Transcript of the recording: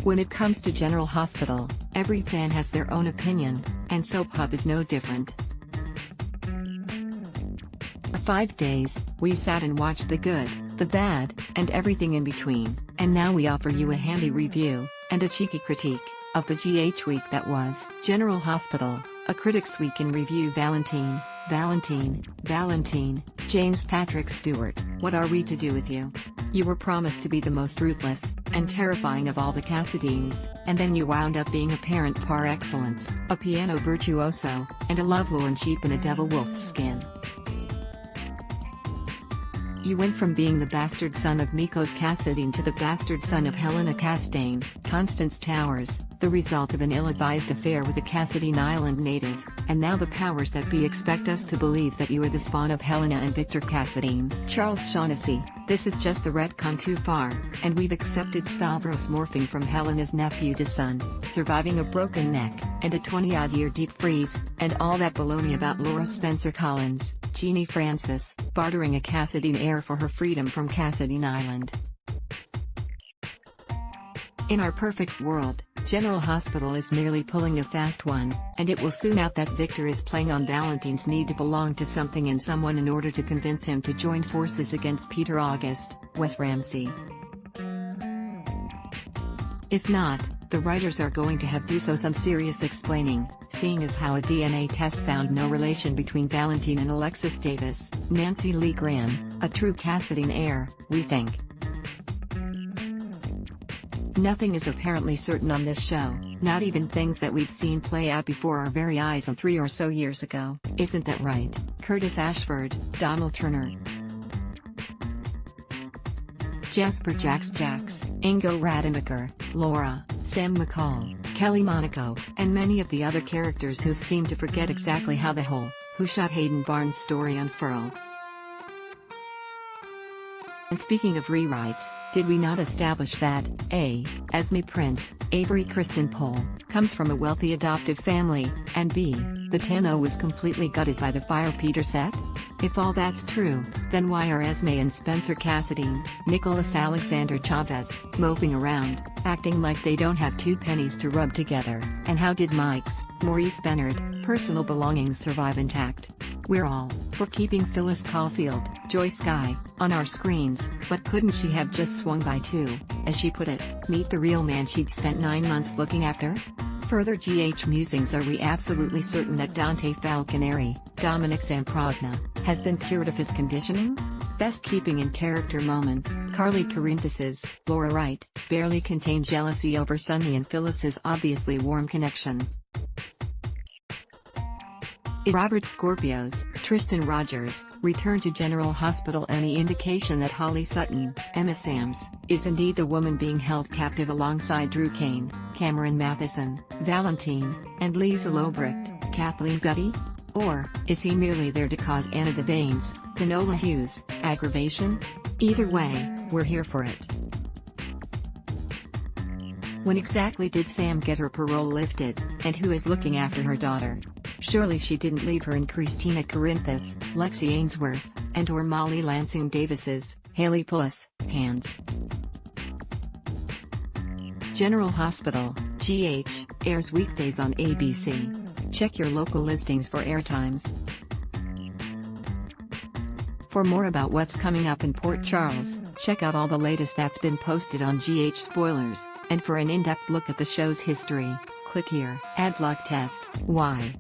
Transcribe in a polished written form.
When it comes to General Hospital, every fan has their own opinion, and Soap Hub is no different. For 5 days, we sat and watched the good, the bad, and everything in between, and now we offer you a handy review, and a cheeky critique, of the GH week that was. General Hospital, a Critics Week in Review. Valentine, James Patrick Stewart. What are we to do with you? You were promised to be the most ruthless, and terrifying of all the Cassadines, and then you wound up being a parent par excellence, a piano virtuoso, and a lovelorn sheep in a devil wolf's skin. You went from being the bastard son of Mikos Cassadine to the bastard son of Helena Castaigne, Constance Towers, the result of an ill-advised affair with a Cassadine Island native, and now the powers that be expect us to believe that you are the spawn of Helena and Victor Cassadine. Charles Shaughnessy, this is just a retcon too far, and we've accepted Stavros morphing from Helena's nephew to son, surviving a broken neck, and a 20-odd-year deep freeze, and all that baloney about Laura Spencer Collins, Jeannie Francis, bartering a Cassadine heir for her freedom from Cassadine Island. In our perfect world, General Hospital is merely pulling a fast one, and it will soon out that Victor is playing on Valentine's need to belong to something and someone in order to convince him to join forces against Peter August, Wes Ramsey. If not, the writers are going to have to do some serious explaining, seeing as how a DNA test found no relation between Valentine and Alexis Davis, Nancy Lee Graham, a true Cassadine heir, we think. Nothing is apparently certain on this show, not even things that we've seen play out before our very eyes on 3 or so years ago. Isn't that right, Curtis Ashford, Donald Turner, Jasper Jax, Ingo Rademacher, Laura, Sam McCall, Kelly Monaco, and many of the other characters who've seemed to forget exactly how the whole Who Shot Hayden Barnes story unfurled. And speaking of rewrites, did we not establish that, A. Esme Prince, Avery Kristen Pohl, comes from a wealthy adoptive family, and B. the Tano was completely gutted by the fire Peter set? If all that's true, then why are Esme and Spencer Cassadine, Nicholas Alexander Chavez, moping around, acting like they don't have 2 pennies to rub together, and how did Mike's, Maurice Bennard, personal belongings survive intact? We're all for keeping Phyllis Caulfield, Joy Sky, on our screens, but couldn't she have just swung by to, as she put it, meet the real man she'd spent 9 months looking after? Further GH musings. Are we absolutely certain that Dante Falconeri, Dominic Zamprogna, has been cured of his conditioning? Best keeping in character moment, Carly Corinthus's Laura Wright, barely contained jealousy over Sunny and Phyllis's obviously warm connection. Is Robert Scorpio's Tristan Rogers return to General Hospital any indication that Holly Sutton, Emma Sams, is indeed the woman being held captive alongside Drew Kane, Cameron Matheson, Valentine, and Lisa Lobrecht, Kathleen Gutty? Or is he merely there to cause Anna Devane's, Finola Hughes, aggravation? Either way, we're here for it. When exactly did Sam get her parole lifted, and who is looking after her daughter? Surely she didn't leave her in Christina Corinthus, Lexi Ainsworth, and/or Molly Lansing Davis's, Haley Pullis, hands. General Hospital, GH, airs weekdays on ABC. Check your local listings for airtimes. For more about what's coming up in Port Charles, check out all the latest that's been posted on GH Spoilers, and for an in-depth look at the show's history, click here. Ad block test. Why?